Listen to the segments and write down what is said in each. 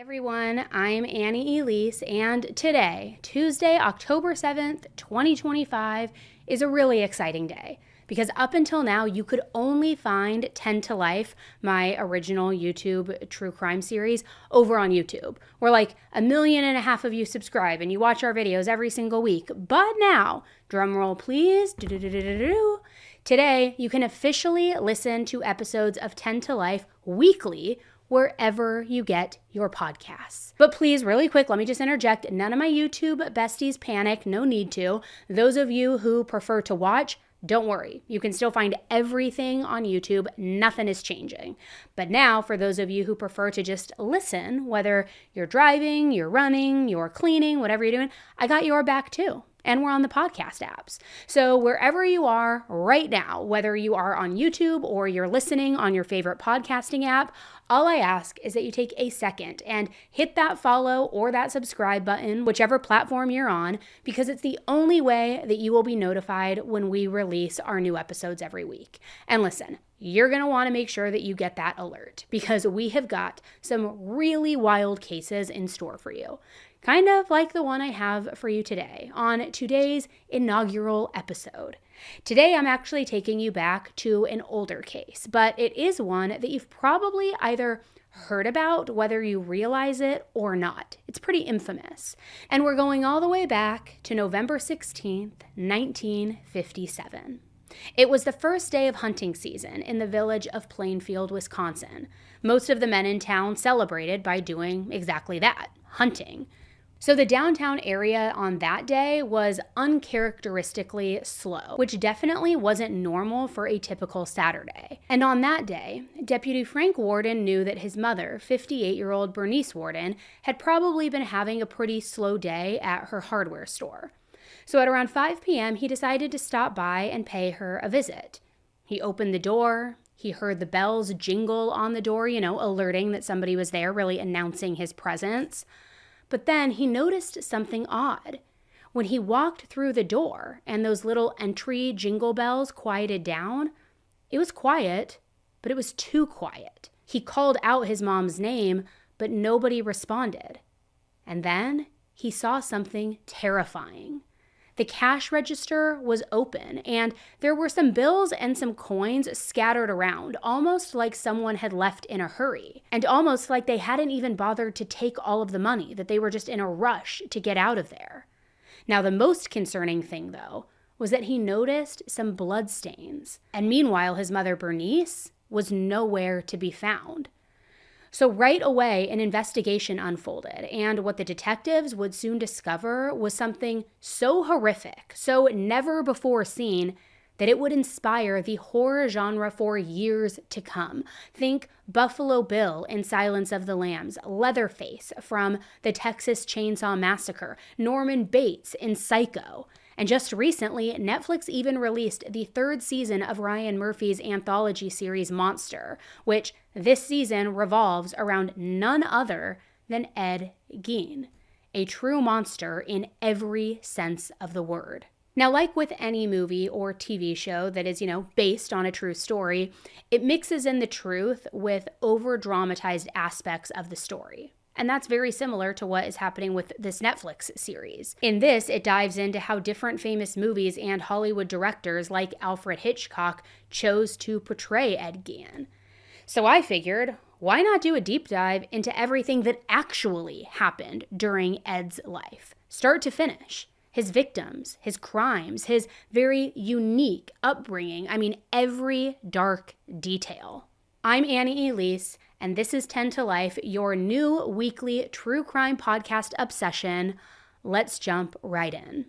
Everyone, I'm Annie Elise, and today, Tuesday, October 7th, 2025, is a really exciting day because up until now, you could only find 10 to Life, my original YouTube true crime series, over on YouTube, where like 1.5 million of you subscribe and you watch our videos every single week. But now, drumroll please, today you can officially listen to episodes of 10 to Life weekly wherever you get your podcasts. But please, really quick, let me just interject. None of my YouTube besties panic, no need to. Those of you who prefer to watch, don't worry. You can still find everything on YouTube. Nothing is changing. But now, for those of you who prefer to just listen, whether you're driving, you're running, you're cleaning, whatever you're doing, I got your back too. And we're on the podcast apps. So wherever you are right now, whether you are on YouTube or you're listening on your favorite podcasting app, all I ask is that you take a second and hit that follow or that subscribe button, whichever platform you're on, because it's the only way that you will be notified when we release our new episodes every week. And listen, you're going to want to make sure that you get that alert because we have got some really wild cases in store for you. Kind of like the one I have for you today on today's inaugural episode. Today, I'm actually taking you back to an older case, but it is one that you've probably either heard about, whether you realize it or not. It's pretty infamous. And we're going all the way back to November 16th, 1957. It was the first day of hunting season in the village of Plainfield, Wisconsin. Most of the men in town celebrated by doing exactly that, hunting. So the downtown area on that day was uncharacteristically slow, which definitely wasn't normal for a typical Saturday. And on that day, Deputy Frank Warden knew that his mother, 58-year-old Bernice Warden, had probably been having a pretty slow day at her hardware store. So at around 5 p.m., he decided to stop by and pay her a visit. He opened the door. He heard the bells jingle on the door, alerting that somebody was there, really announcing his presence. But then he noticed something odd. When he walked through the door and those little entry jingle bells quieted down, it was quiet, but it was too quiet. He called out his mom's name, but nobody responded. And then he saw something terrifying. The cash register was open, and there were some bills and some coins scattered around, almost like someone had left in a hurry, and almost like they hadn't even bothered to take all of the money, that they were just in a rush to get out of there. Now, the most concerning thing, though, was that he noticed some bloodstains, and meanwhile, his mother, Bernice, was nowhere to be found. So right away, an investigation unfolded, and what the detectives would soon discover was something so horrific, so never before seen, that it would inspire the horror genre for years to come. Think Buffalo Bill in Silence of the Lambs, Leatherface from the Texas Chainsaw Massacre, Norman Bates in Psycho. And just recently, Netflix even released the 3rd season of Ryan Murphy's anthology series Monster, which this season revolves around none other than Ed Gein, a true monster in every sense of the word. Now, like with any movie or TV show that is, based on a true story, it mixes in the truth with over-dramatized aspects of the story. And that's very similar to what is happening with this Netflix series. In this, it dives into how different famous movies and Hollywood directors like Alfred Hitchcock chose to portray Ed Gein. So I figured, why not do a deep dive into everything that actually happened during Ed's life, start to finish? His victims, his crimes, his very unique upbringing. Every dark detail. I'm Annie Elise, and this is 10 to Life, your new weekly true crime podcast obsession. Let's jump right in.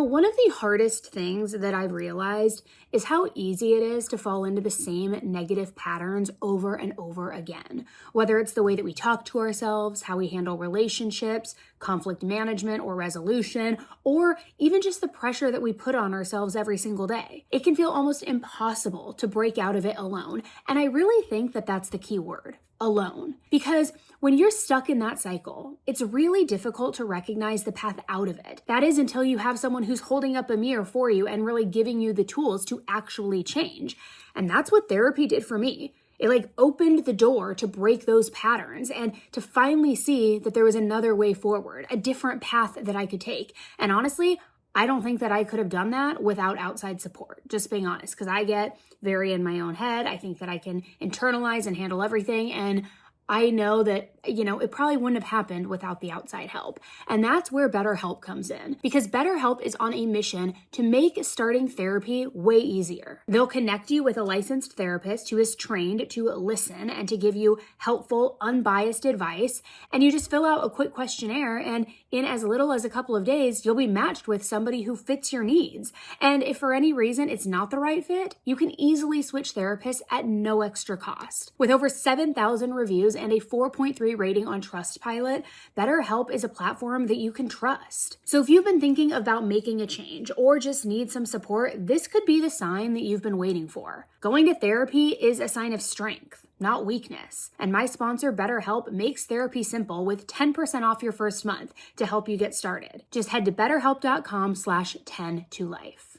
One of the hardest things that I've realized is how easy it is to fall into the same negative patterns over and over again. Whether it's the way that we talk to ourselves, how we handle relationships, conflict management or resolution, or even just the pressure that we put on ourselves every single day. It can feel almost impossible to break out of it alone, and I really think that that's the key word. alone. Because when you're stuck in that cycle, it's really difficult to recognize the path out of it. That is until you have someone who's holding up a mirror for you and really giving you the tools to actually change. And that's what therapy did for me. It opened the door to break those patterns and to finally see that there was another way forward, a different path that I could take. And honestly, I don't think that I could have done that without outside support, just being honest, because I get very in my own head. I think that I can internalize and handle everything. And I know that, it probably wouldn't have happened without the outside help. And that's where BetterHelp comes in, because BetterHelp is on a mission to make starting therapy way easier. They'll connect you with a licensed therapist who is trained to listen and to give you helpful, unbiased advice. And you just fill out a quick questionnaire, and in as little as a couple of days, you'll be matched with somebody who fits your needs. And if for any reason it's not the right fit, you can easily switch therapists at no extra cost. With over 7,000 reviews and a 4.3 rating on Trustpilot, BetterHelp is a platform that you can trust. So if you've been thinking about making a change or just need some support, this could be the sign that you've been waiting for. Going to therapy is a sign of strength, not weakness. And my sponsor, BetterHelp, makes therapy simple with 10% off your first month to help you get started. Just head to betterhelp.com/10tolife.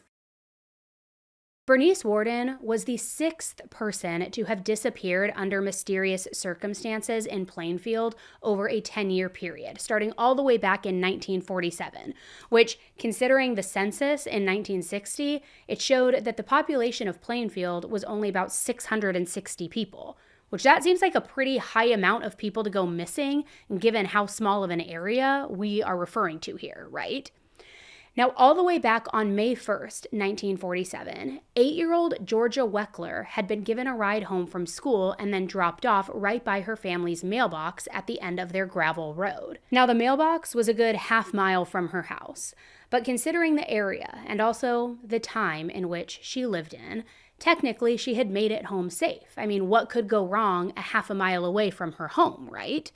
Bernice Worden was the 6th person to have disappeared under mysterious circumstances in Plainfield over a 10-year period, starting all the way back in 1947, which, considering the census in 1960, it showed that the population of Plainfield was only about 660 people, which that seems like a pretty high amount of people to go missing, given how small of an area we are referring to here, right? Now, all the way back on May 1st, 1947, 8-year-old Georgia Weckler had been given a ride home from school and then dropped off right by her family's mailbox at the end of their gravel road. Now, the mailbox was a good half-mile from her house, but considering the area and also the time in which she lived in, technically she had made it home safe. I mean, what could go wrong a half a mile away from her home, right?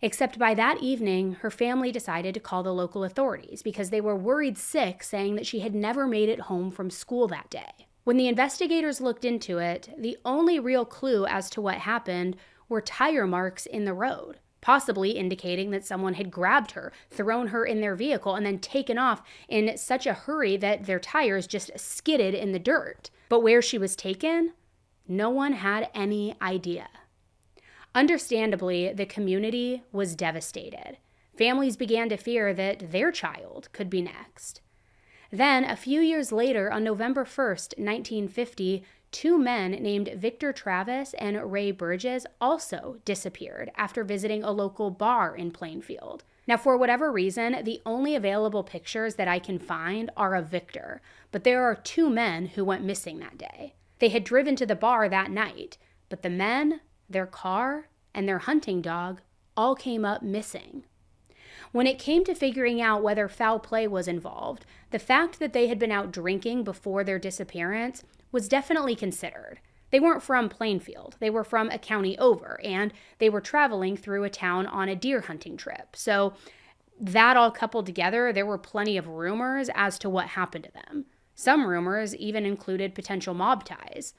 Except by that evening, her family decided to call the local authorities because they were worried sick, saying that she had never made it home from school that day. When the investigators looked into it, the only real clue as to what happened were tire marks in the road, possibly indicating that someone had grabbed her, thrown her in their vehicle, and then taken off in such a hurry that their tires just skidded in the dirt. But where she was taken, no one had any idea. Understandably, the community was devastated. Families began to fear that their child could be next. Then, a few years later, on November 1st, 1950, 2 men named Victor Travis and Ray Burgess also disappeared after visiting a local bar in Plainfield. Now, for whatever reason, the only available pictures that I can find are of Victor, but there are 2 men who went missing that day. They had driven to the bar that night, but the men, their car, and their hunting dog all came up missing. When it came to figuring out whether foul play was involved, the fact that they had been out drinking before their disappearance was definitely considered. They weren't from Plainfield. They were from a county over, and they were traveling through a town on a deer hunting trip. So that all coupled together, there were plenty of rumors as to what happened to them. Some rumors even included potential mob ties.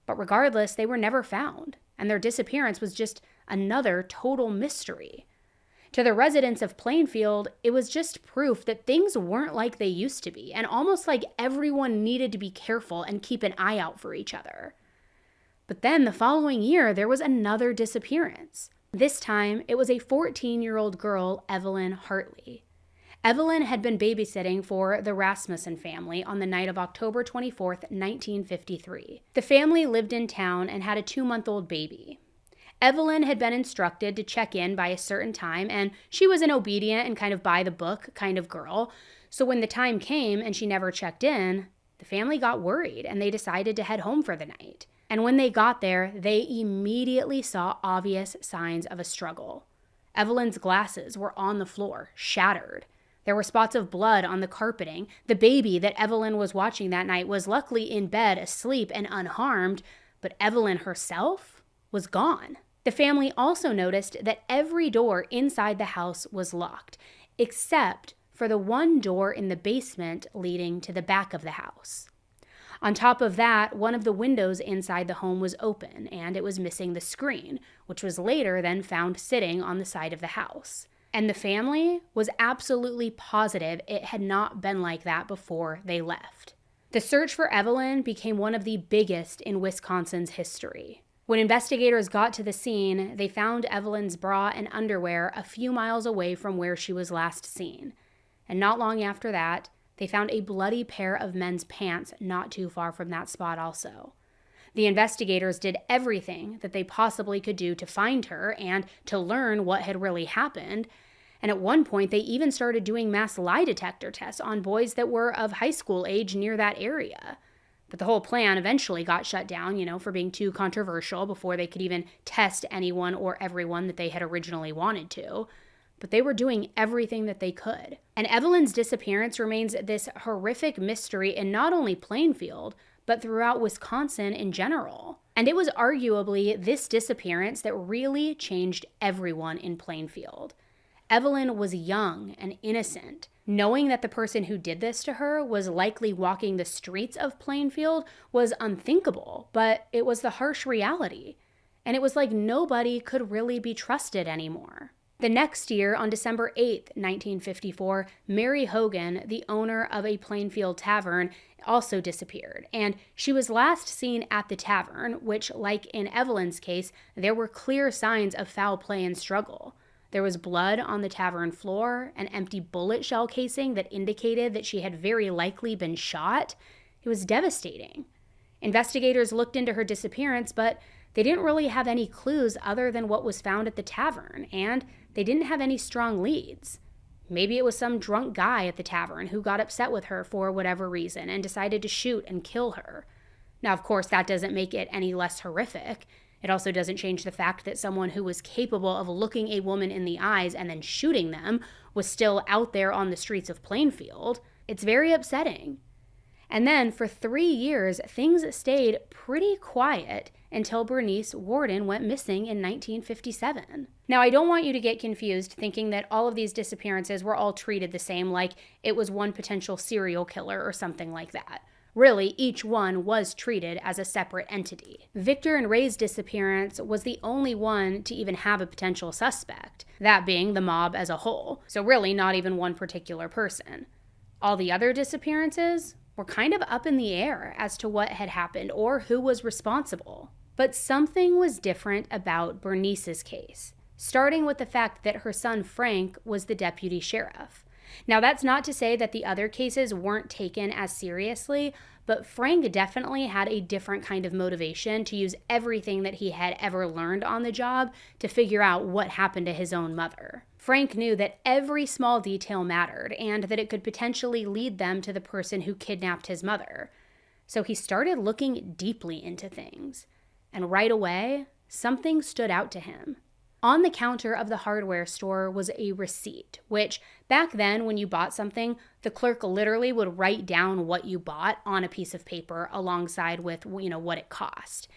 But regardless, they were never found, and their disappearance was just another total mystery. To the residents of Plainfield, it was just proof that things weren't like they used to be, and almost like everyone needed to be careful and keep an eye out for each other. But then the following year, there was another disappearance. This time, it was a 14-year-old girl, Evelyn Hartley. Evelyn had been babysitting for the Rasmussen family on the night of October 24th, 1953. The family lived in town and had a 2-month-old baby. Evelyn had been instructed to check in by a certain time, and she was an obedient and kind of by-the-book kind of girl. So when the time came and she never checked in, the family got worried and they decided to head home for the night. And when they got there, they immediately saw obvious signs of a struggle. Evelyn's glasses were on the floor, shattered. There were spots of blood on the carpeting. The baby that Evelyn was watching that night was luckily in bed, asleep and unharmed, but Evelyn herself was gone. The family also noticed that every door inside the house was locked, except for the one door in the basement leading to the back of the house. On top of that, one of the windows inside the home was open, and it was missing the screen, which was later then found sitting on the side of the house. And the family was absolutely positive it had not been like that before they left. The search for Evelyn became one of the biggest in Wisconsin's history. When investigators got to the scene, they found Evelyn's bra and underwear a few miles away from where she was last seen. And not long after that, they found a bloody pair of men's pants not too far from that spot also. The investigators did everything that they possibly could do to find her and to learn what had really happened. And at one point, they even started doing mass lie detector tests on boys that were of high school age near that area. But the whole plan eventually got shut down, for being too controversial before they could even test anyone or everyone that they had originally wanted to. But they were doing everything that they could. And Evelyn's disappearance remains this horrific mystery in not only Plainfield, but throughout Wisconsin in general. And it was arguably this disappearance that really changed everyone in Plainfield. Evelyn was young and innocent. Knowing that the person who did this to her was likely walking the streets of Plainfield was unthinkable, but it was the harsh reality. And it was like nobody could really be trusted anymore. The next year, on December 8th, 1954, Mary Hogan, the owner of a Plainfield tavern, also disappeared, and she was last seen at the tavern, which, like in Evelyn's case, there were clear signs of foul play and struggle. There was blood on the tavern floor, an empty bullet shell casing that indicated that she had very likely been shot. It was devastating. Investigators looked into her disappearance, but they didn't really have any clues other than what was found at the tavern, and they didn't have any strong leads. Maybe it was some drunk guy at the tavern who got upset with her for whatever reason and decided to shoot and kill her. Now, of course, that doesn't make it any less horrific. It also doesn't change the fact that someone who was capable of looking a woman in the eyes and then shooting them was still out there on the streets of Plainfield. It's very upsetting. And then for 3 years, things stayed pretty quiet until Bernice Worden went missing in 1957. Now, I don't want you to get confused thinking that all of these disappearances were all treated the same, like it was one potential serial killer or something like that. Really, each one was treated as a separate entity. Victor and Ray's disappearance was the only one to even have a potential suspect, that being the mob as a whole, so really not even one particular person. All the other disappearances were kind of up in the air as to what had happened or who was responsible. But something was different about Bernice's case, starting with the fact that her son Frank was the deputy sheriff. Now, that's not to say that the other cases weren't taken as seriously, but Frank definitely had a different kind of motivation to use everything that he had ever learned on the job to figure out what happened to his own mother. Frank knew that every small detail mattered and that it could potentially lead them to the person who kidnapped his mother. So he started looking deeply into things. And right away, something stood out to him. On the counter of the hardware store was a receipt, which back then when you bought something, the clerk literally would write down what you bought on a piece of paper alongside with, what it cost.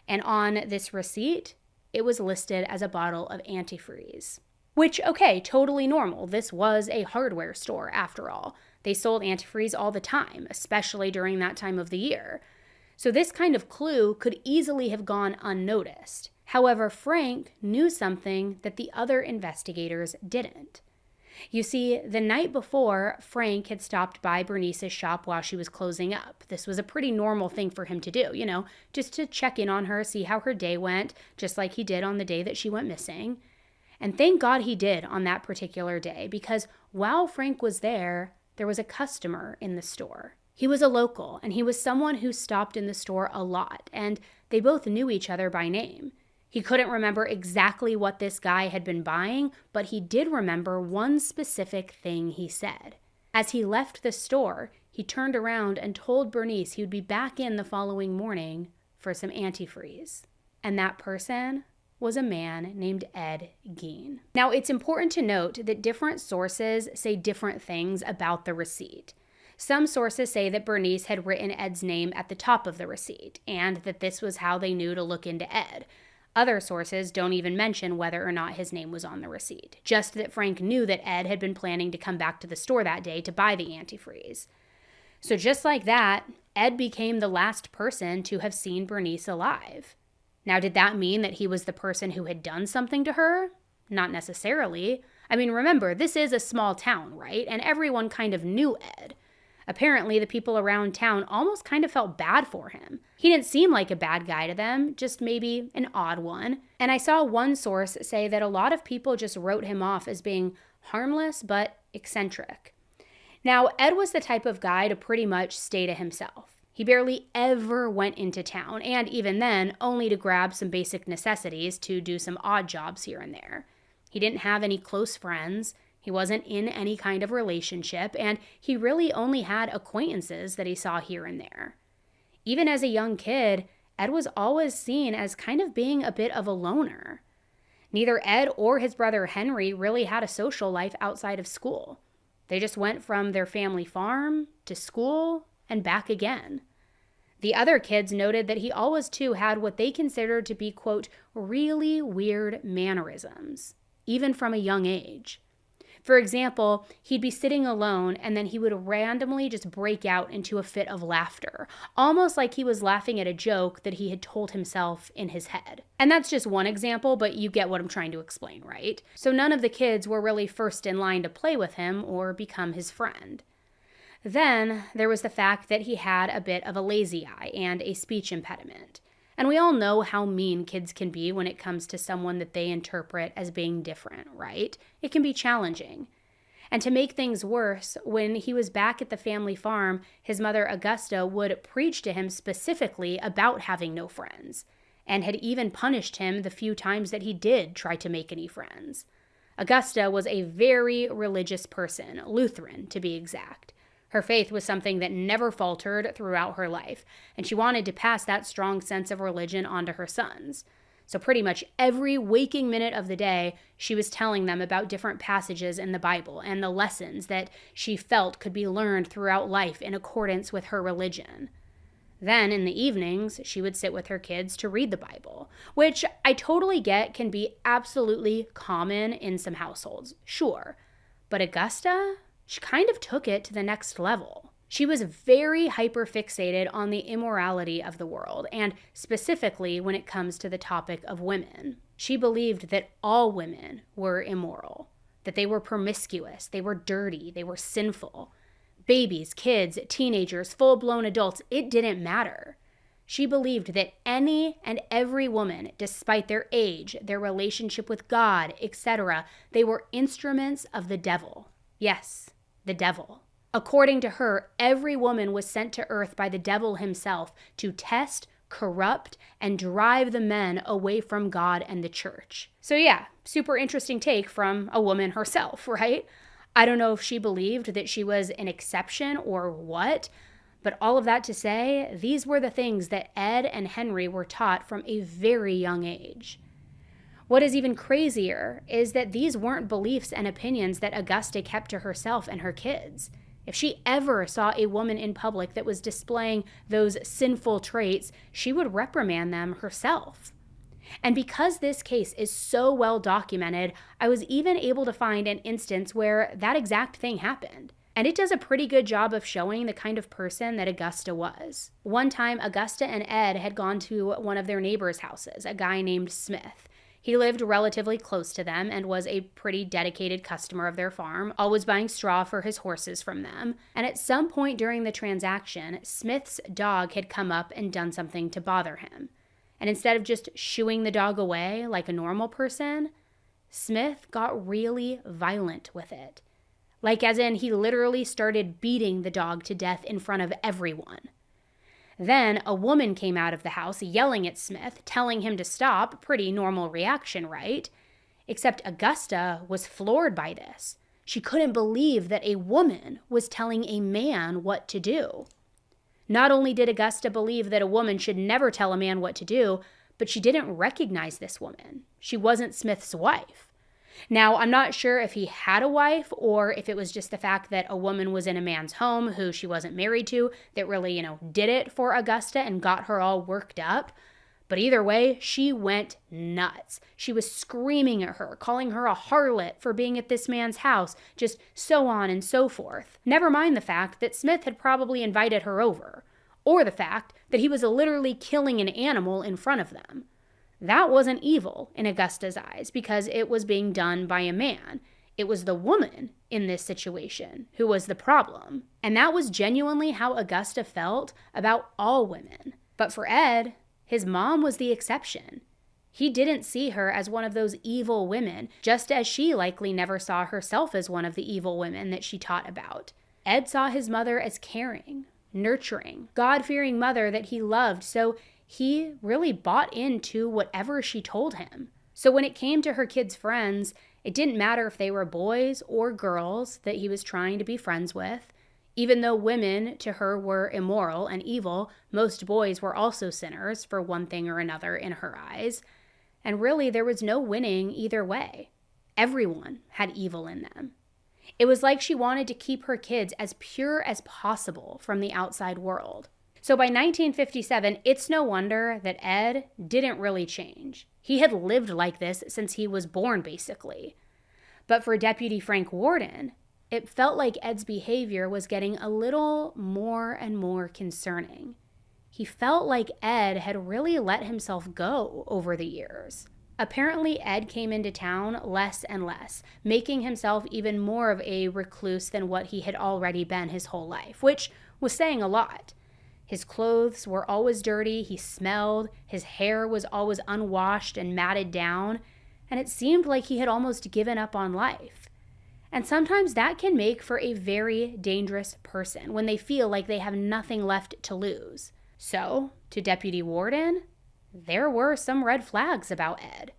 And on this receipt, it was listed as a bottle of antifreeze. Which, okay, totally normal. This was a hardware store after all. They sold antifreeze all the time, especially during that time of the year. So this kind of clue could easily have gone unnoticed. However, Frank knew something that the other investigators didn't. You see, the night before, Frank had stopped by Bernice's shop while she was closing up. This was a pretty normal thing for him to do, just to check in on her, see how her day went, just like he did on the day that she went missing. And thank God he did on that particular day, because while Frank was there was a customer in the store. He was a local, and he was someone who stopped in the store a lot, and they both knew each other by name. He couldn't remember exactly what this guy had been buying, but he did remember one specific thing he said. As he left the store, he turned around and told Bernice he would be back in the following morning for some antifreeze. And that person was a man named Ed Gein. Now, it's important to note that different sources say different things about the receipt. Some sources say that Bernice had written Ed's name at the top of the receipt, and that this was how they knew to look into Ed. Other sources don't even mention whether or not his name was on the receipt, just that Frank knew that Ed had been planning to come back to the store that day to buy the antifreeze. So just like that, Ed became the last person to have seen Bernice alive. Now, did that mean that he was the person who had done something to her? Not necessarily. I mean, remember, this is a small town, right? And everyone kind of knew Ed. Apparently, the people around town almost kind of felt bad for him. He didn't seem like a bad guy to them, just maybe an odd one. And I saw one source say that a lot of people just wrote him off as being harmless but eccentric. Now, Ed was the type of guy to pretty much stay to himself. He barely ever went into town, and even then, only to grab some basic necessities to do some odd jobs here and there. He didn't have any close friends. He wasn't in any kind of relationship, and he really only had acquaintances that he saw here and there. Even as a young kid, Ed was always seen as kind of being a bit of a loner. Neither Ed or his brother Henry really had a social life outside of school. They just went from their family farm to school and back again. The other kids noted that he always too had what they considered to be, quote, really weird mannerisms, even from a young age. For example, he'd be sitting alone and then he would randomly just break out into a fit of laughter, almost like he was laughing at a joke that he had told himself in his head. And that's just one example, but you get what I'm trying to explain, right? So none of the kids were really first in line to play with him or become his friend. Then there was the fact that he had a bit of a lazy eye and a speech impediment. And we all know how mean kids can be when it comes to someone that they interpret as being different, right? It can be challenging. And to make things worse, when he was back at the family farm, his mother Augusta would preach to him specifically about having no friends, and had even punished him the few times that he did try to make any friends. Augusta was a very religious person, Lutheran to be exact. Her faith was something that never faltered throughout her life, and she wanted to pass that strong sense of religion onto her sons. So pretty much every waking minute of the day, she was telling them about different passages in the Bible and the lessons that she felt could be learned throughout life in accordance with her religion. Then in the evenings, she would sit with her kids to read the Bible, which I totally get can be absolutely common in some households, sure. But Augusta, she kind of took it to the next level. She was very hyper-fixated on the immorality of the world, and specifically when it comes to the topic of women. She believed that all women were immoral, that they were promiscuous, they were dirty, they were sinful. Babies, kids, teenagers, full-blown adults, it didn't matter. She believed that any and every woman, despite their age, their relationship with God, etc., they were instruments of the devil. Yes, the devil. According to her, every woman was sent to earth by the devil himself to test, corrupt, and drive the men away from God and the church. So yeah, super interesting take from a woman herself, right? I don't know if she believed that she was an exception or what, but all of that to say, these were the things that Ed and Henry were taught from a very young age. What is even crazier is that these weren't beliefs and opinions that Augusta kept to herself and her kids. If she ever saw a woman in public that was displaying those sinful traits, she would reprimand them herself. And because this case is so well documented, I was even able to find an instance where that exact thing happened. And it does a pretty good job of showing the kind of person that Augusta was. One time, Augusta and Ed had gone to one of their neighbors' houses, a guy named Smith. He lived relatively close to them and was a pretty dedicated customer of their farm, always buying straw for his horses from them. And at some point during the transaction, Smith's dog had come up and done something to bother him. And instead of just shooing the dog away like a normal person, Smith got really violent with it. Like as in he literally started beating the dog to death in front of everyone. Then a woman came out of the house yelling at Smith, telling him to stop. Pretty normal reaction, right? Except Augusta was floored by this. She couldn't believe that a woman was telling a man what to do. Not only did Augusta believe that a woman should never tell a man what to do, but she didn't recognize this woman. She wasn't Smith's wife. Now, I'm not sure if he had a wife or if it was just the fact that a woman was in a man's home who she wasn't married to that really, did it for Augusta and got her all worked up. But either way, she went nuts. She was screaming at her, calling her a harlot for being at this man's house, just so on and so forth. Never mind the fact that Smith had probably invited her over. or the fact that he was literally killing an animal in front of them. That wasn't evil in Augusta's eyes because it was being done by a man. It was the woman in this situation who was the problem. And that was genuinely how Augusta felt about all women. But for Ed, his mom was the exception. He didn't see her as one of those evil women, just as she likely never saw herself as one of the evil women that she taught about. Ed saw his mother as caring, nurturing, God-fearing mother that he loved, so he really bought into whatever she told him. So when it came to her kids' friends, it didn't matter if they were boys or girls that he was trying to be friends with. Even though women to her were immoral and evil, most boys were also sinners for one thing or another in her eyes. And really, there was no winning either way. Everyone had evil in them. It was like she wanted to keep her kids as pure as possible from the outside world. So by 1957, it's no wonder that Ed didn't really change. He had lived like this since he was born, basically. But for Deputy Frank Warden, it felt like Ed's behavior was getting a little more and more concerning. He felt like Ed had really let himself go over the years. Apparently, Ed came into town less and less, making himself even more of a recluse than what he had already been his whole life, which was saying a lot. His clothes were always dirty, he smelled, his hair was always unwashed and matted down, and it seemed like he had almost given up on life. And sometimes that can make for a very dangerous person when they feel like they have nothing left to lose. So, to Deputy Warden, there were some red flags about Ed.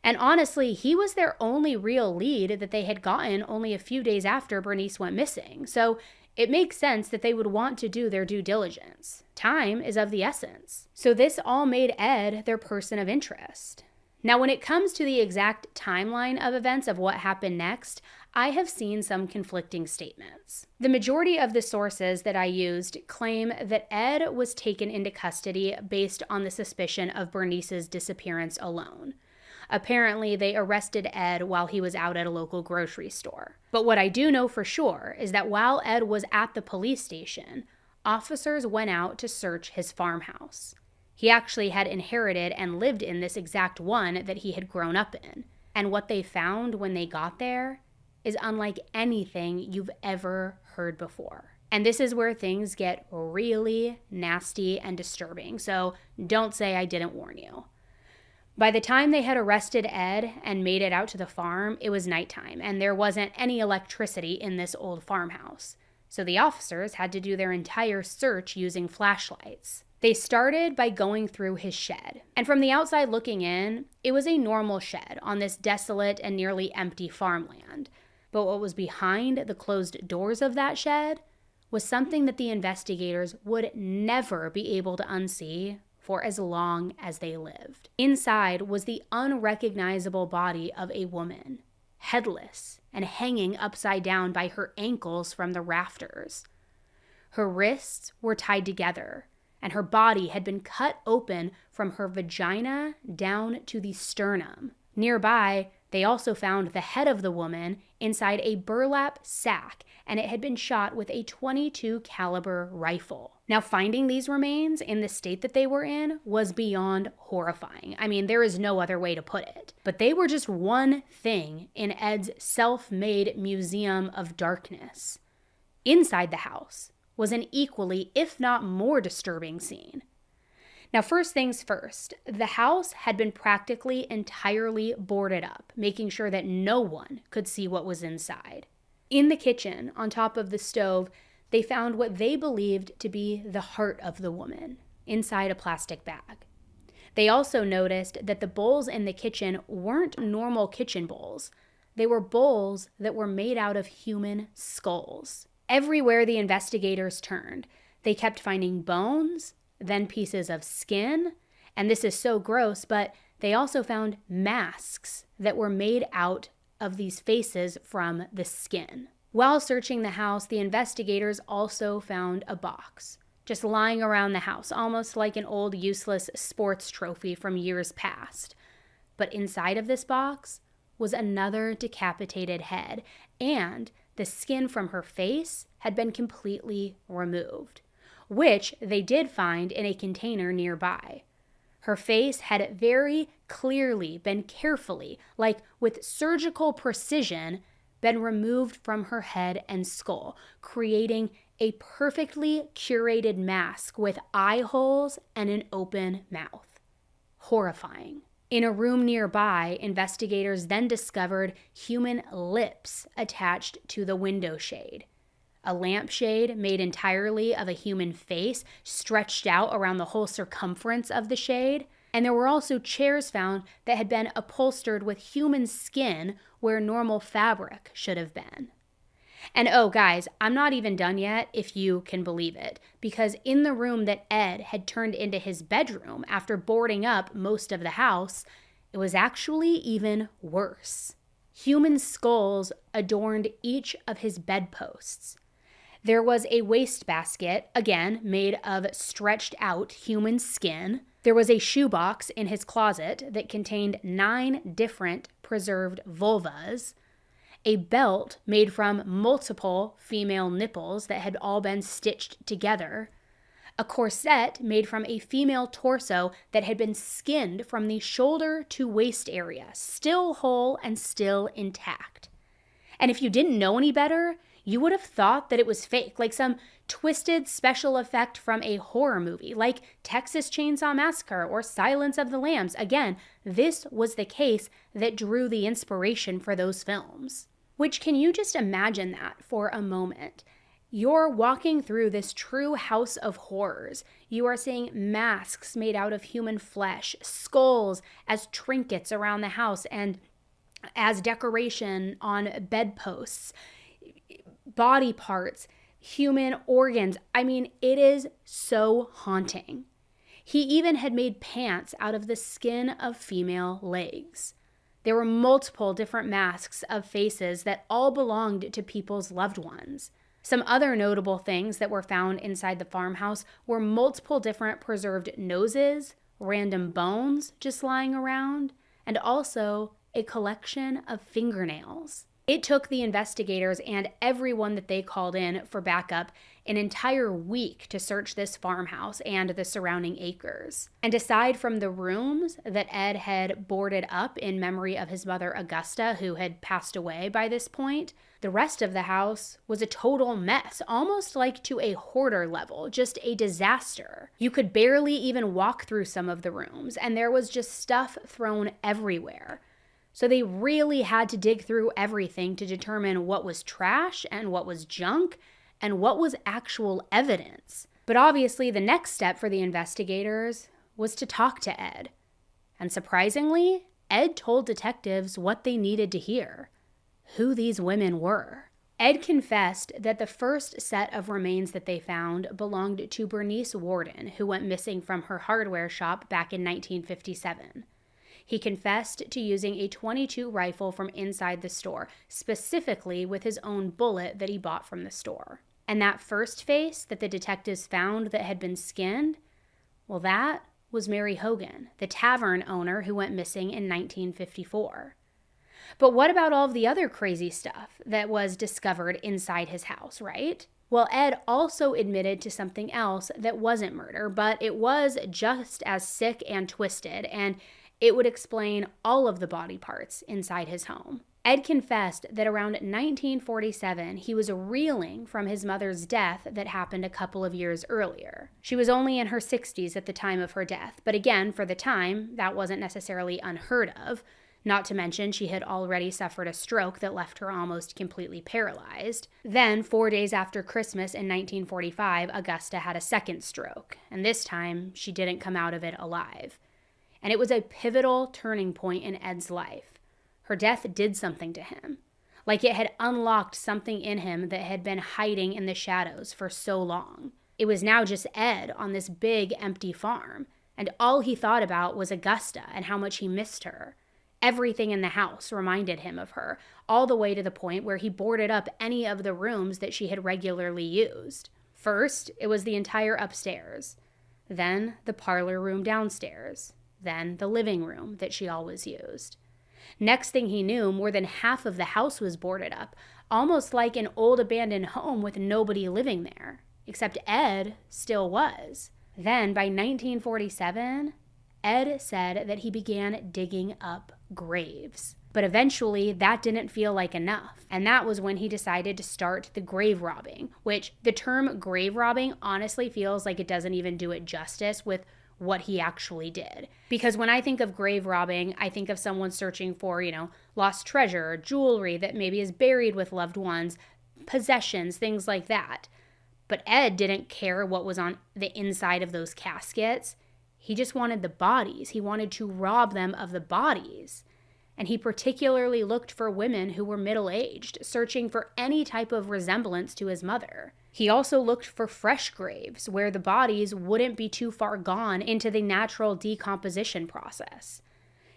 And honestly, he was their only real lead that they had gotten only a few days after Bernice went missing. So it makes sense that they would want to do their due diligence. Time is of the essence. So this all made Ed their person of interest. Now, when it comes to the exact timeline of events of what happened next, I have seen some conflicting statements. The majority of the sources that I used claim that Ed was taken into custody based on the suspicion of Bernice's disappearance alone. Apparently, they arrested Ed while he was out at a local grocery store. But what I do know for sure is that while Ed was at the police station, officers went out to search his farmhouse. He actually had inherited and lived in this exact one that he had grown up in. And what they found when they got there is unlike anything you've ever heard before. And this is where things get really nasty and disturbing, so don't say I didn't warn you. By the time they had arrested Ed and made it out to the farm, it was nighttime, and there wasn't any electricity in this old farmhouse. So the officers had to do their entire search using flashlights. They started by going through his shed. And from the outside looking in, it was a normal shed on this desolate and nearly empty farmland. But what was behind the closed doors of that shed was something that the investigators would never be able to unsee for as long as they lived. Inside was the unrecognizable body of a woman, headless and hanging upside down by her ankles from the rafters. Her wrists were tied together, and her body had been cut open from her vagina down to the sternum. Nearby, they also found the head of the woman inside a burlap sack, and it had been shot with a .22 caliber rifle. Now, finding these remains in the state that they were in was beyond horrifying. I mean, there is no other way to put it. But they were just one thing in Ed's self-made museum of darkness. Inside the house was an equally, if not more disturbing scene. Now, first things first, the house had been practically entirely boarded up, making sure that no one could see what was inside. In the kitchen, on top of the stove, they found what they believed to be the heart of the woman inside a plastic bag. They also noticed that the bowls in the kitchen weren't normal kitchen bowls. They were bowls that were made out of human skulls. Everywhere the investigators turned, they kept finding bones, then pieces of skin, and this is so gross, but they also found masks that were made out of these faces from the skin. While searching the house, the investigators also found a box, just lying around the house, almost like an old useless sports trophy from years past. But inside of this box was another decapitated head, and the skin from her face had been completely removed. which they did find in a container nearby. Her face had very clearly been carefully, like with surgical precision, been removed from her head and skull, creating a perfectly curated mask with eye holes and an open mouth. Horrifying. In a room nearby, investigators then discovered human lips attached to the window shade. A lampshade made entirely of a human face stretched out around the whole circumference of the shade. And there were also chairs found that had been upholstered with human skin where normal fabric should have been. And oh, guys, I'm not even done yet, if you can believe it, because in the room that Ed had turned into his bedroom after boarding up most of the house, it was actually even worse. Human skulls adorned each of his bedposts. There was a wastebasket, again, made of stretched out human skin. There was a shoebox in his closet that contained 9 different preserved vulvas. A belt made from multiple female nipples that had all been stitched together. A corset made from a female torso that had been skinned from the shoulder to waist area, still whole and still intact. And if you didn't know any better, you would have thought that it was fake, like some twisted special effect from a horror movie, like Texas Chainsaw Massacre or Silence of the Lambs. Again, this was the case that drew the inspiration for those films. Which, can you just imagine that for a moment? You're walking through this true house of horrors. You are seeing masks made out of human flesh, skulls as trinkets around the house and as decoration on bedposts, body parts, human organs. I mean, it is so haunting. He even had made pants out of the skin of female legs. There were multiple different masks of faces that all belonged to people's loved ones. Some other notable things that were found inside the farmhouse were multiple different preserved noses, random bones just lying around, and also a collection of fingernails. It took the investigators and everyone that they called in for backup an entire week to search this farmhouse and the surrounding acres. And aside from the rooms that Ed had boarded up in memory of his mother Augusta, who had passed away by this point, the rest of the house was a total mess, almost like to a hoarder level, just a disaster. You could barely even walk through some of the rooms, and there was just stuff thrown everywhere. So they really had to dig through everything to determine what was trash and what was junk and what was actual evidence. But obviously the next step for the investigators was to talk to Ed. And surprisingly, Ed told detectives what they needed to hear, who these women were. Ed confessed that the first set of remains that they found belonged to Bernice Warden, who went missing from her hardware shop back in 1957. He confessed to using a .22 rifle from inside the store, specifically with his own bullet that he bought from the store. And that first face that the detectives found that had been skinned, well, that was Mary Hogan, the tavern owner who went missing in 1954. But what about all of the other crazy stuff that was discovered inside his house, right? Well, Ed also admitted to something else that wasn't murder, but it was just as sick and twisted, and it would explain all of the body parts inside his home. Ed confessed that around 1947, he was reeling from his mother's death that happened a couple of years earlier. She was only in her 60s at the time of her death, but again, for the time, that wasn't necessarily unheard of. Not to mention, she had already suffered a stroke that left her almost completely paralyzed. Then, 4 days after Christmas in 1945, Augusta had a second stroke, and this time, she didn't come out of it alive. And it was a pivotal turning point in Ed's life. Her death did something to him, like it had unlocked something in him that had been hiding in the shadows for so long. It was now just Ed on this big, empty farm, and all he thought about was Augusta and how much he missed her. Everything in the house reminded him of her, all the way to the point where he boarded up any of the rooms that she had regularly used. First, it was the entire upstairs, then the parlor room downstairs, then the living room that she always used. Next thing he knew, more than half of the house was boarded up, almost like an old abandoned home with nobody living there. except Ed still was. Then, by 1947, Ed said that he began digging up graves. But eventually, that didn't feel like enough. And that was when he decided to start the grave robbing, which the term grave robbing honestly feels like it doesn't even do it justice with what he actually did. Because when I think of grave robbing, I think of someone searching for, lost treasure, or jewelry that maybe is buried with loved ones, possessions, things like that. But Ed didn't care what was on the inside of those caskets. He just wanted the bodies. He wanted to rob them of the bodies. And he particularly looked for women who were middle-aged, searching for any type of resemblance to his mother. He also looked for fresh graves where the bodies wouldn't be too far gone into the natural decomposition process.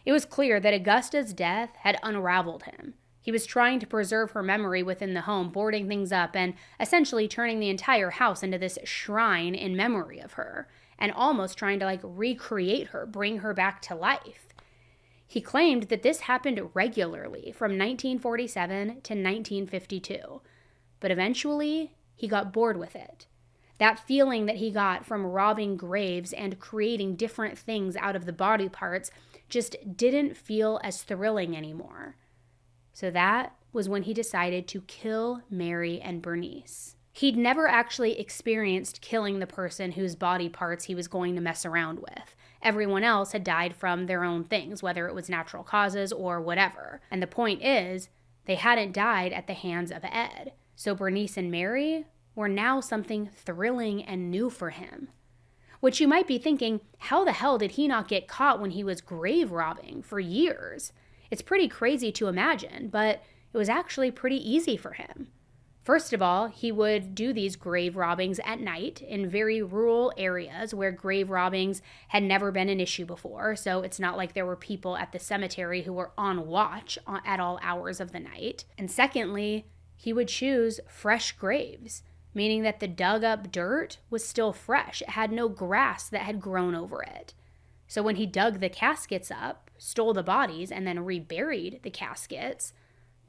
It was clear that Augusta's death had unraveled him. He was trying to preserve her memory within the home, boarding things up and essentially turning the entire house into this shrine in memory of her, and almost trying to recreate her, bring her back to life. He claimed that this happened regularly from 1947 to 1952, but eventually he got bored with it. That feeling that he got from robbing graves and creating different things out of the body parts just didn't feel as thrilling anymore. So that was when he decided to kill Mary and Bernice. He'd never actually experienced killing the person whose body parts he was going to mess around with. Everyone else had died from their own things, whether it was natural causes or whatever. And the point is, they hadn't died at the hands of Ed. So Bernice and Mary were now something thrilling and new for him. Which you might be thinking, how the hell did he not get caught when he was grave robbing for years? It's pretty crazy to imagine, but it was actually pretty easy for him. First of all, he would do these grave robbings at night in very rural areas where grave robbings had never been an issue before, so it's not like there were people at the cemetery who were on watch at all hours of the night. And secondly, he would choose fresh graves, meaning that the dug up dirt was still fresh. It had no grass that had grown over it. So when he dug the caskets up, stole the bodies, and then reburied the caskets,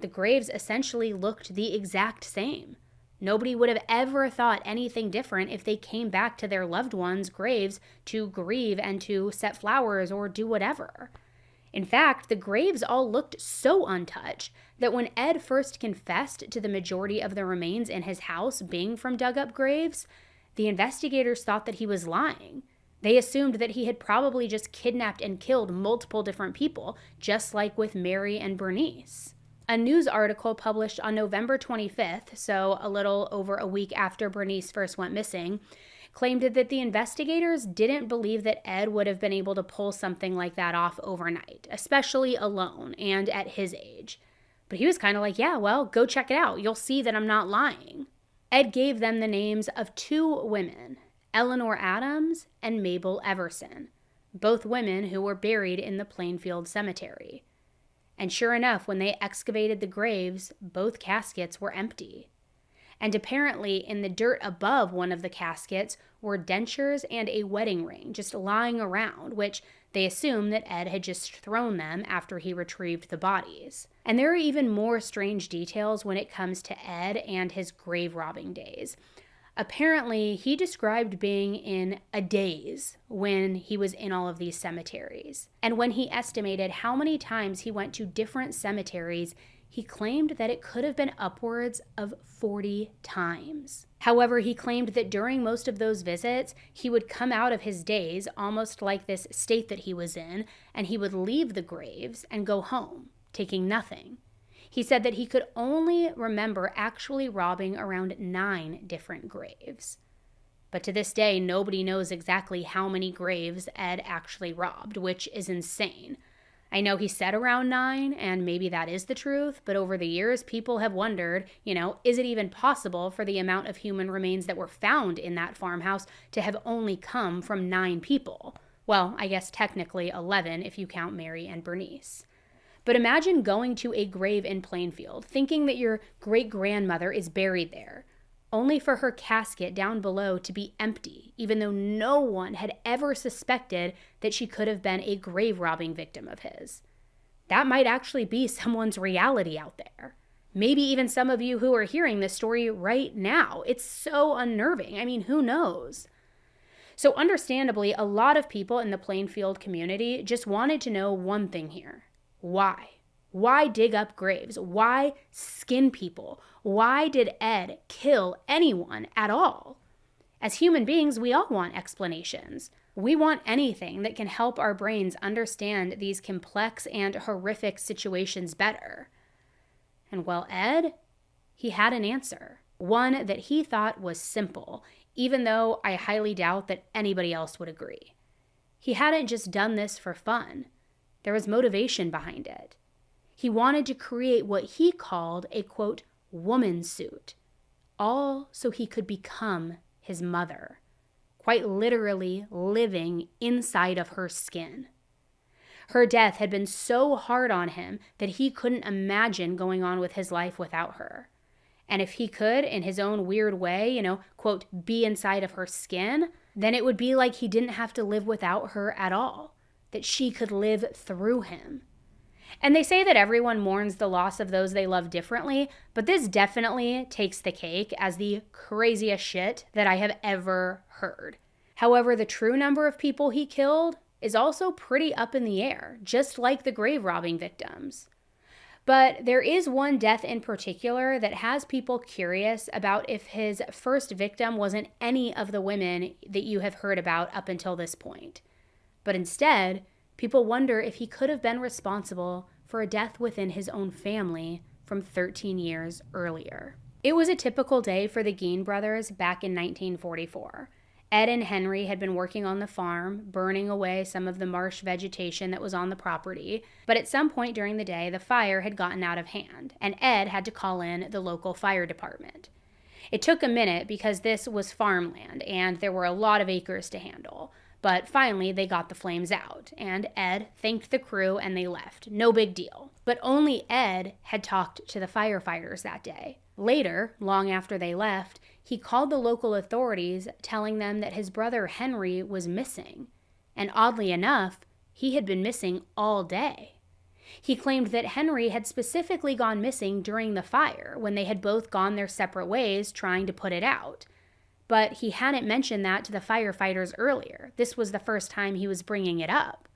the graves essentially looked the exact same. Nobody would have ever thought anything different if they came back to their loved ones' graves to grieve and to set flowers or do whatever. In fact, the graves all looked so untouched that when Ed first confessed to the majority of the remains in his house being from dug-up graves, the investigators thought that he was lying. They assumed that he had probably just kidnapped and killed multiple different people, just like with Mary and Bernice. A news article published on November 25th, so a little over a week after Bernice first went missing, claimed that the investigators didn't believe that Ed would have been able to pull something like that off overnight, especially alone and at his age. But he was kind of like, yeah, well, go check it out. You'll see that I'm not lying. Ed gave them the names of two women, Eleanor Adams and Mabel Everson, both women who were buried in the Plainfield Cemetery. And sure enough, when they excavated the graves, both caskets were empty. And apparently in the dirt above one of the caskets were dentures and a wedding ring just lying around, which they assumed that Ed had just thrown them after he retrieved the bodies. And there are even more strange details when it comes to Ed and his grave robbing days. Apparently, he described being in a daze when he was in all of these cemeteries. And when he estimated how many times he went to different cemeteries, he claimed that it could have been upwards of 40 times. However, he claimed that during most of those visits, he would come out of his daze almost like this state that he was in, and he would leave the graves and go home, taking nothing. He said that he could only remember actually robbing around 9 different graves. But to this day, nobody knows exactly how many graves Ed actually robbed, which is insane. I know he said around 9, and maybe that is the truth, but over the years, people have wondered, is it even possible for the amount of human remains that were found in that farmhouse to have only come from 9 people? Well, I guess technically 11 if you count Mary and Bernice. But imagine going to a grave in Plainfield, thinking that your great-grandmother is buried there, only for her casket down below to be empty, even though no one had ever suspected that she could have been a grave-robbing victim of his. That might actually be someone's reality out there. Maybe even some of you who are hearing this story right now. It's so unnerving. I mean, who knows? So understandably, a lot of people in the Plainfield community just wanted to know one thing here. Why? Why dig up graves? Why skin people? Why did Ed kill anyone at all? As human beings, we all want explanations. We want anything that can help our brains understand these complex and horrific situations better. And well, Ed, he had an answer. One that he thought was simple, even though I highly doubt that anybody else would agree. He hadn't just done this for fun. There was motivation behind it. He wanted to create what he called a, quote, woman suit, all so he could become his mother, quite literally living inside of her skin. Her death had been so hard on him that he couldn't imagine going on with his life without her. And if he could, in his own weird way, quote, be inside of her skin, then it would be like he didn't have to live without her at all, that she could live through him. And they say that everyone mourns the loss of those they love differently, but this definitely takes the cake as the craziest shit that I have ever heard. However, the true number of people he killed is also pretty up in the air, just like the grave robbing victims. But there is one death in particular that has people curious about if his first victim wasn't any of the women that you have heard about up until this point. But instead, people wonder if he could have been responsible for a death within his own family from 13 years earlier. It was a typical day for the Gein brothers back in 1944. Ed and Henry had been working on the farm, burning away some of the marsh vegetation that was on the property, but at some point during the day, the fire had gotten out of hand, and Ed had to call in the local fire department. It took a minute because this was farmland, and there were a lot of acres to handle, but finally they got the flames out, and Ed thanked the crew and they left. No big deal. But only Ed had talked to the firefighters that day. Later, long after they left, he called the local authorities, telling them that his brother Henry was missing. And oddly enough, he had been missing all day. He claimed that Henry had specifically gone missing during the fire, when they had both gone their separate ways trying to put it out. But he hadn't mentioned that to the firefighters earlier. This was the first time he was bringing it up.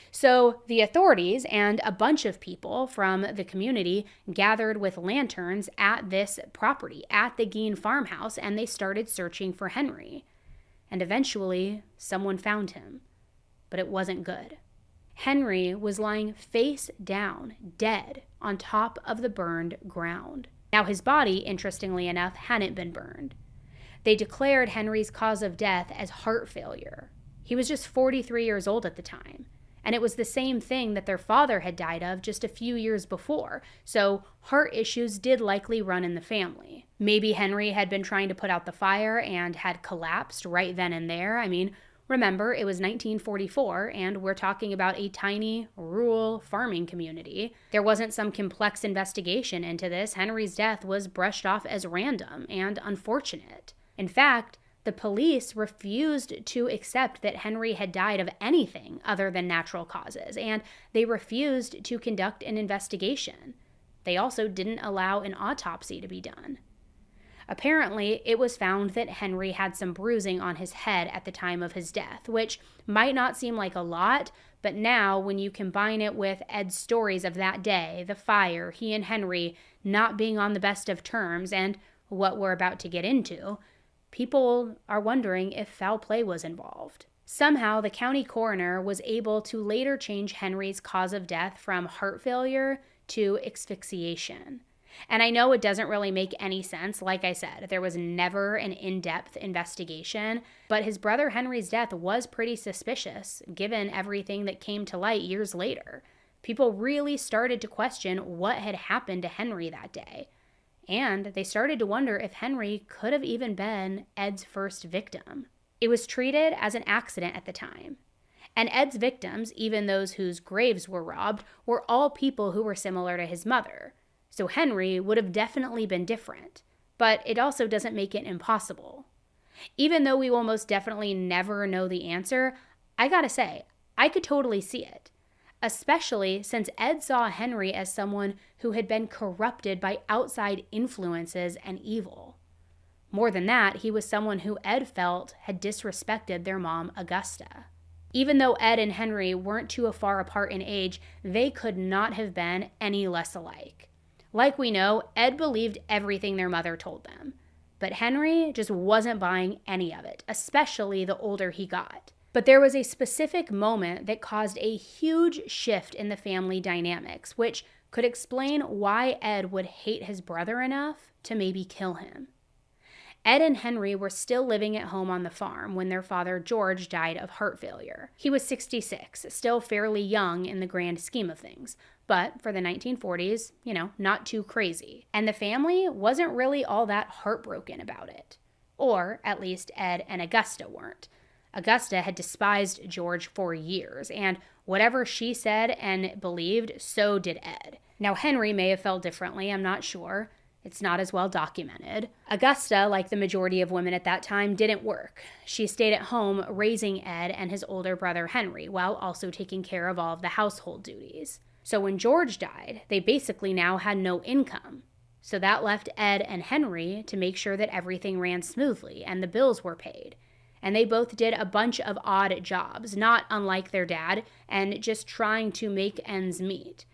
So the authorities and a bunch of people from the community gathered with lanterns at this property, at the Gein farmhouse, and they started searching for Henry. And eventually, someone found him. But it wasn't good. Henry was lying face down, dead, on top of the burned ground. Now, his body, interestingly enough, hadn't been burned. They declared Henry's cause of death as heart failure. He was just 43 years old at the time. And it was the same thing that their father had died of just a few years before, so heart issues did likely run in the family. Maybe Henry had been trying to put out the fire and had collapsed right then and there. I mean, remember, it was 1944, and we're talking about a tiny, rural farming community. There wasn't some complex investigation into this. Henry's death was brushed off as random and unfortunate. In fact, the police refused to accept that Henry had died of anything other than natural causes, and they refused to conduct an investigation. They also didn't allow an autopsy to be done. Apparently, it was found that Henry had some bruising on his head at the time of his death, which might not seem like a lot, but now when you combine it with Ed's stories of that day, the fire, he and Henry not being on the best of terms, and what we're about to get into, people are wondering if foul play was involved. Somehow, the county coroner was able to later change Henry's cause of death from heart failure to asphyxiation. And I know it doesn't really make any sense. Like I said, there was never an in-depth investigation, but his brother Henry's death was pretty suspicious, given everything that came to light years later. People really started to question what had happened to Henry that day. And they started to wonder if Henry could have even been Ed's first victim. It was treated as an accident at the time. And Ed's victims, even those whose graves were robbed, were all people who were similar to his mother. So Henry would have definitely been different. But it also doesn't make it impossible. Even though we will most definitely never know the answer, I gotta say, I could totally see it. especially since Ed saw Henry as someone who had been corrupted by outside influences and evil. More than that, he was someone who Ed felt had disrespected their mom, Augusta. Even though Ed and Henry weren't too far apart in age, they could not have been any less alike. Like we know, Ed believed everything their mother told them. But Henry just wasn't buying any of it, especially the older he got. But there was a specific moment that caused a huge shift in the family dynamics, which could explain why Ed would hate his brother enough to maybe kill him. Ed and Henry were still living at home on the farm when their father George died of heart failure. He was 66, still fairly young in the grand scheme of things, but for the 1940s, not too crazy. And the family wasn't really all that heartbroken about it. Or at least Ed and Augusta weren't. Augusta had despised George for years, and whatever she said and believed, so did Ed. Now, Henry may have felt differently, I'm not sure. It's not as well documented. Augusta, like the majority of women at that time, didn't work. She stayed at home raising Ed and his older brother Henry, while also taking care of all of the household duties. So when George died, they basically now had no income. So that left Ed and Henry to make sure that everything ran smoothly and the bills were paid. And they both did a bunch of odd jobs, not unlike their dad, and just trying to make ends meet.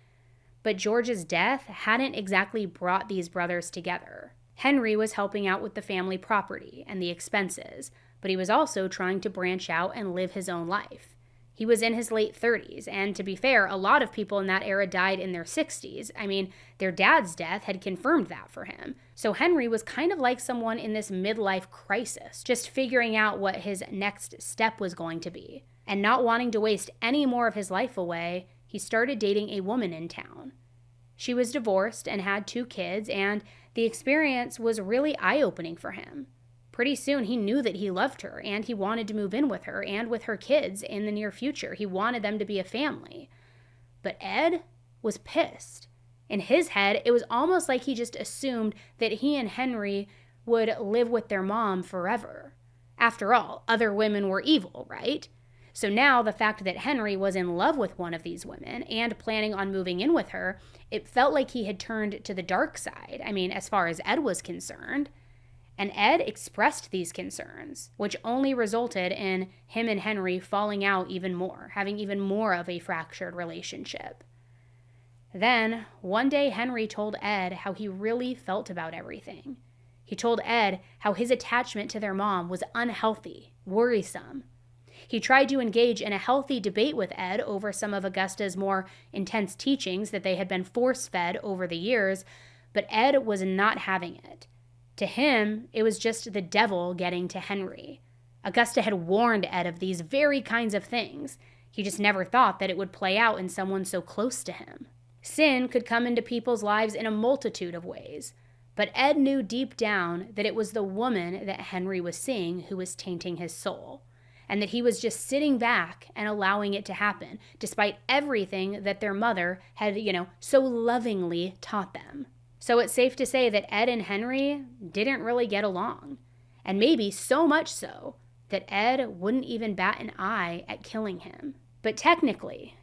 But George's death hadn't exactly brought these brothers together. Henry was helping out with the family property and the expenses, but he was also trying to branch out and live his own life. He was in his late 30s, and to be fair, a lot of people in that era died in their 60s. I mean, their dad's death had confirmed that for him. So Henry was kind of like someone in this midlife crisis, just figuring out what his next step was going to be. And not wanting to waste any more of his life away, he started dating a woman in town. She was divorced and had 2 kids, and the experience was really eye-opening for him. Pretty soon, he knew that he loved her, and he wanted to move in with her and with her kids in the near future. He wanted them to be a family. But Ed was pissed. In his head, it was almost like he just assumed that he and Henry would live with their mom forever. After all, other women were evil, right? So now the fact that Henry was in love with one of these women and planning on moving in with her, it felt like he had turned to the dark side. I mean, as far as Ed was concerned. And Ed expressed these concerns, which only resulted in him and Henry falling out even more, having even more of a fractured relationship. Then, one day Henry told Ed how he really felt about everything. He told Ed how his attachment to their mom was unhealthy, worrisome. He tried to engage in a healthy debate with Ed over some of Augusta's more intense teachings that they had been force-fed over the years, but Ed was not having it. To him, it was just the devil getting to Henry. Augusta had warned Ed of these very kinds of things. He just never thought that it would play out in someone so close to him. Sin could come into people's lives in a multitude of ways, but Ed knew deep down that it was the woman that Henry was seeing who was tainting his soul, and that he was just sitting back and allowing it to happen, despite everything that their mother had, so lovingly taught them. So it's safe to say that Ed and Henry didn't really get along, and maybe so much so that Ed wouldn't even bat an eye at killing him. But technically,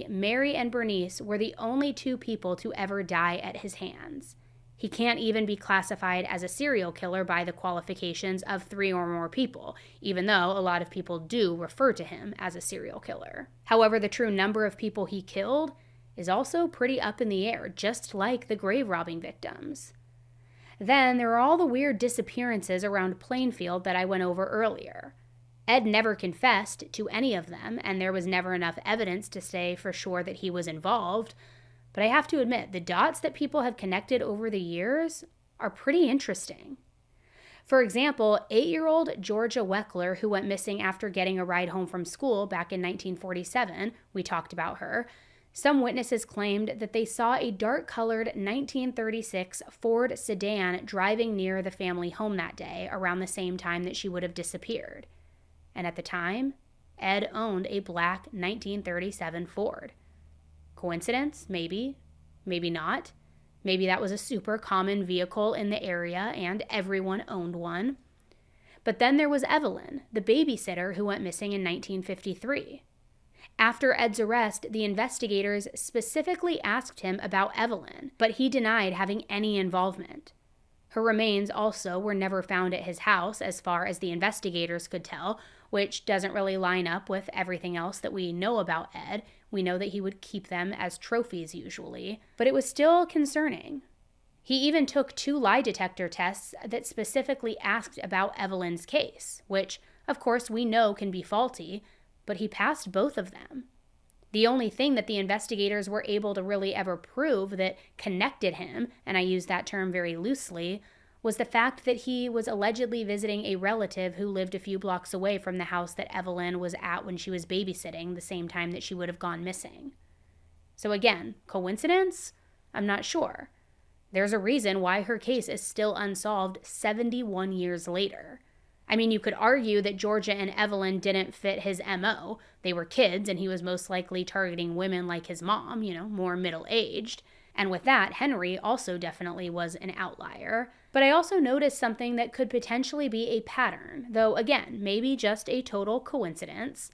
Mary and Bernice were the only 2 people to ever die at his hands. He can't even be classified as a serial killer by the qualifications of 3 or more people, even though a lot of people do refer to him as a serial killer. However, the true number of people he killed is also pretty up in the air, just like the grave robbing victims. Then there are all the weird disappearances around Plainfield that I went over earlier. Ed never confessed to any of them, and there was never enough evidence to say for sure that he was involved. But I have to admit, the dots that people have connected over the years are pretty interesting. For example, 8-year-old Georgia Weckler, who went missing after getting a ride home from school back in 1947, we talked about her. Some witnesses claimed that they saw a dark-colored 1936 Ford sedan driving near the family home that day around the same time that she would have disappeared. And at the time, Ed owned a black 1937 Ford. Coincidence? Maybe. Maybe not. Maybe that was a super common vehicle in the area and everyone owned one. But then there was Evelyn, the babysitter who went missing in 1953. After Ed's arrest, the investigators specifically asked him about Evelyn, but he denied having any involvement. Her remains also were never found at his house, as far as the investigators could tell, which doesn't really line up with everything else that we know about Ed. We know that he would keep them as trophies usually, but it was still concerning. He even took 2 lie detector tests that specifically asked about Evelyn's case, which, of course, we know can be faulty, but he passed both of them. The only thing that the investigators were able to really ever prove that connected him, and I use that term very loosely, was the fact that he was allegedly visiting a relative who lived a few blocks away from the house that Evelyn was at when she was babysitting, the same time that she would have gone missing. So again, coincidence? I'm not sure. There's a reason why her case is still unsolved 71 years later. I mean, you could argue that Georgia and Evelyn didn't fit his MO. They were kids, and he was most likely targeting women like his mom, more middle-aged. And with that, Henry also definitely was an outlier. But I also noticed something that could potentially be a pattern, though again, maybe just a total coincidence.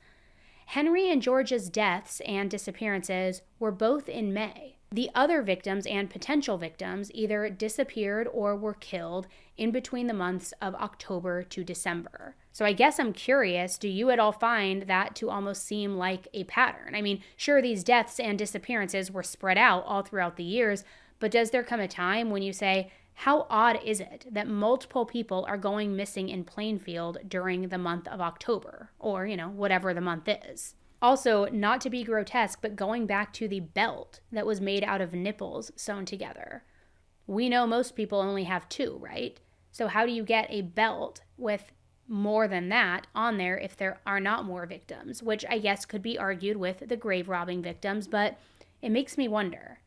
Henry and Georgia's deaths and disappearances were both in May. The other victims and potential victims either disappeared or were killed in between the months of October to December. So I guess I'm curious, do you at all find that to almost seem like a pattern? I mean, sure, these deaths and disappearances were spread out all throughout the years, but does there come a time when you say, how odd is it that multiple people are going missing in Plainfield during the month of October, or, whatever the month is? Also, not to be grotesque, but going back to the belt that was made out of nipples sewn together. We know most people only have 2, right? So how do you get a belt with more than that on there if there are not more victims? Which I guess could be argued with the grave robbing victims, but it makes me wonder.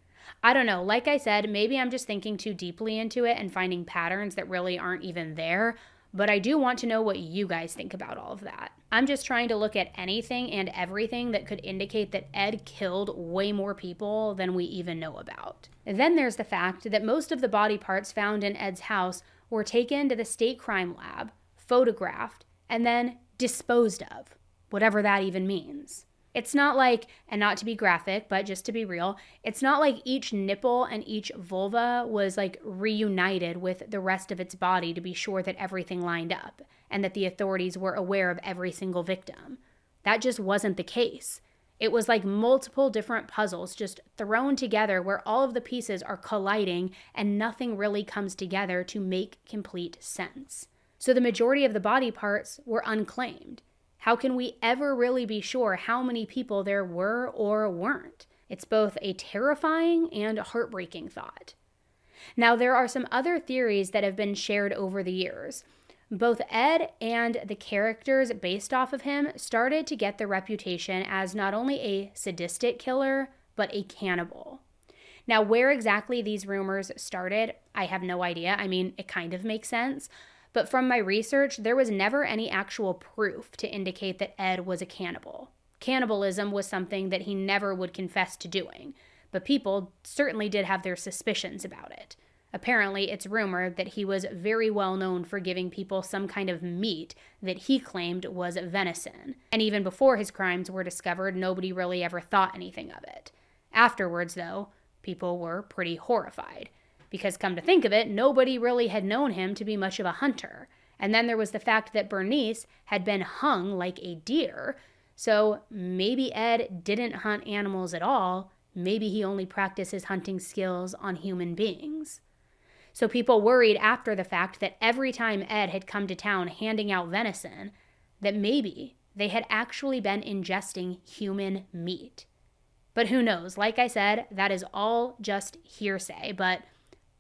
I don't know. Like I said, maybe I'm just thinking too deeply into it and finding patterns that really aren't even there. But I do want to know what you guys think about all of that. I'm just trying to look at anything and everything that could indicate that Ed killed way more people than we even know about. And then there's the fact that most of the body parts found in Ed's house were taken to the state crime lab, photographed, and then disposed of, whatever that even means. It's not like, and not to be graphic, but just to be real, it's not like each nipple and each vulva was like reunited with the rest of its body to be sure that everything lined up and that the authorities were aware of every single victim. That just wasn't the case. It was like multiple different puzzles just thrown together where all of the pieces are colliding and nothing really comes together to make complete sense. So the majority of the body parts were unclaimed. How can we ever really be sure how many people there were or weren't? It's both a terrifying and heartbreaking thought. Now, there are some other theories that have been shared over the years. Both Ed and the characters based off of him started to get the reputation as not only a sadistic killer, but a cannibal. Now, where exactly these rumors started, I have no idea. I mean, it kind of makes sense. But from my research, there was never any actual proof to indicate that Ed was a cannibal. Cannibalism was something that he never would confess to doing, but people certainly did have their suspicions about it. Apparently, it's rumored that he was very well known for giving people some kind of meat that he claimed was venison. And even before his crimes were discovered, nobody really ever thought anything of it. Afterwards, though, people were pretty horrified. Because come to think of it, nobody really had known him to be much of a hunter. And then there was the fact that Bernice had been hung like a deer. So maybe Ed didn't hunt animals at all. Maybe he only practiced his hunting skills on human beings. So people worried after the fact that every time Ed had come to town handing out venison, that maybe they had actually been ingesting human meat. But who knows? Like I said, that is all just hearsay, but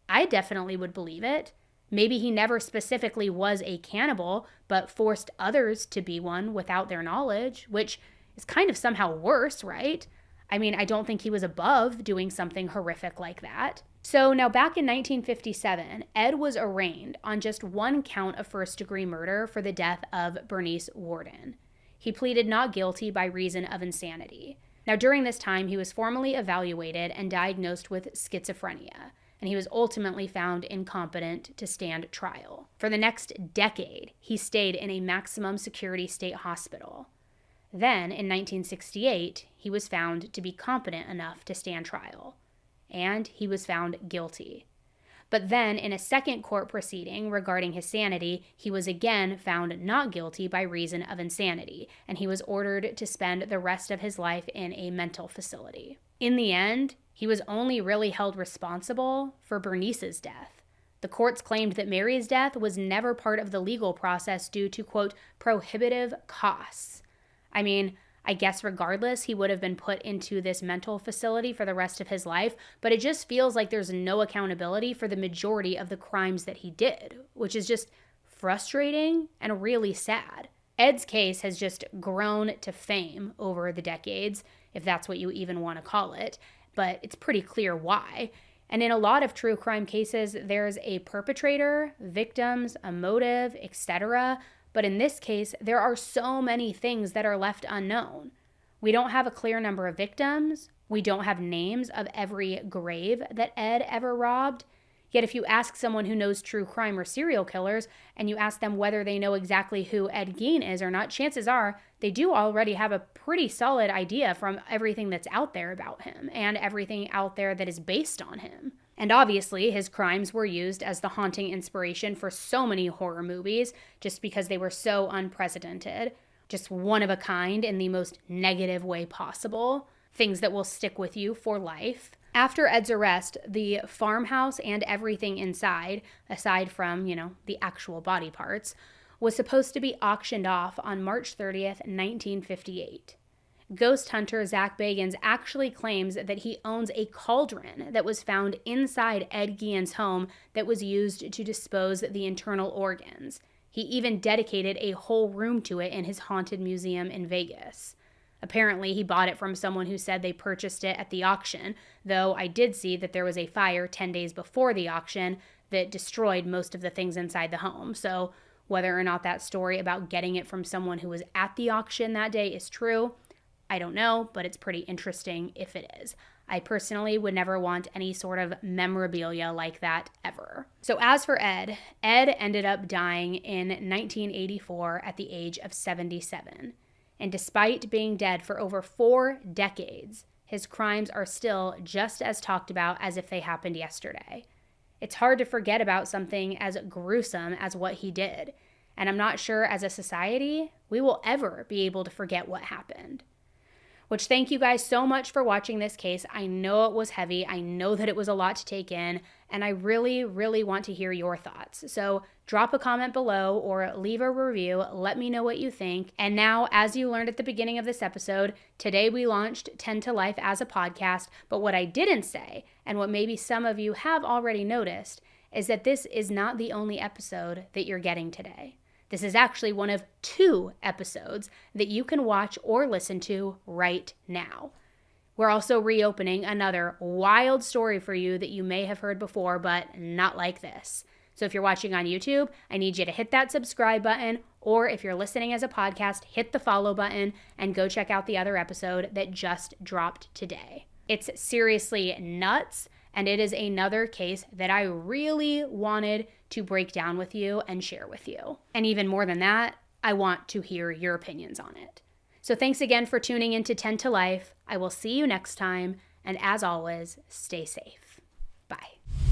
I definitely would believe it. Maybe he never specifically was a cannibal, but forced others to be one without their knowledge, which is kind of somehow worse, right? I mean, I don't think he was above doing something horrific like that. So now back in 1957, Ed was arraigned on just 1 count of first-degree murder for the death of Bernice Worden. He pleaded not guilty by reason of insanity. Now during this time, he was formally evaluated and diagnosed with schizophrenia, and he was ultimately found incompetent to stand trial. For the next decade, he stayed in a maximum security state hospital. Then, in 1968, he was found to be competent enough to stand trial, and he was found guilty. But then, in a second court proceeding regarding his sanity, he was again found not guilty by reason of insanity, and he was ordered to spend the rest of his life in a mental facility. In the end, he was only really held responsible for Bernice's death. The courts claimed that Mary's death was never part of the legal process due to, quote, prohibitive costs. I mean, I guess regardless, he would have been put into this mental facility for the rest of his life, but it just feels like there's no accountability for the majority of the crimes that he did, which is just frustrating and really sad. Ed's case has just grown to fame over the decades, if that's what you even want to call it, but it's pretty clear why. And in a lot of true crime cases, there's a perpetrator, victims, a motive, etc., but in this case, there are so many things that are left unknown. We don't have a clear number of victims. We don't have names of every grave that Ed ever robbed. Yet if you ask someone who knows true crime or serial killers, and you ask them whether they know exactly who Ed Gein is or not, chances are they do already have a pretty solid idea from everything that's out there about him and everything out there that is based on him. And obviously, his crimes were used as the haunting inspiration for so many horror movies just because they were so unprecedented, just one of a kind in the most negative way possible, things that will stick with you for life. After Ed's arrest, the farmhouse and everything inside, aside from, the actual body parts, was supposed to be auctioned off on March 30th, 1958. Ghost hunter Zach Bagans actually claims that he owns a cauldron that was found inside Ed Gein's home that was used to dispose the internal organs. He even dedicated a whole room to it in his haunted museum in Vegas. Apparently, he bought it from someone who said they purchased it at the auction, though I did see that there was a fire 10 days before the auction that destroyed most of the things inside the home. So whether or not that story about getting it from someone who was at the auction that day is true, I don't know, but it's pretty interesting if it is. I personally would never want any sort of memorabilia like that ever. So as for Ed ended up dying in 1984 at the age of 77. And despite being dead for over 4 decades, his crimes are still just as talked about as if they happened yesterday. It's hard to forget about something as gruesome as what he did. And I'm not sure as a society we will ever be able to forget what happened. Which, thank you guys so much for watching this case. I know it was heavy. I know that it was a lot to take in, and I really, really want to hear your thoughts. So drop a comment below or leave a review. Let me know what you think. And now, as you learned at the beginning of this episode, today we launched 10 to Life as a podcast. But what I didn't say, and what maybe some of you have already noticed, is that this is not the only episode that you're getting today. This is actually one of 2 episodes that you can watch or listen to right now. We're also reopening another wild story for you that you may have heard before, but not like this. So if you're watching on YouTube, I need you to hit that subscribe button, or if you're listening as a podcast, hit the follow button and go check out the other episode that just dropped today. It's seriously nuts, and it is another case that I really wanted to break down with you and share with you. And even more than that, I want to hear your opinions on it. So thanks again for tuning in to 10 to Life. I will see you next time, and as always, stay safe. Bye.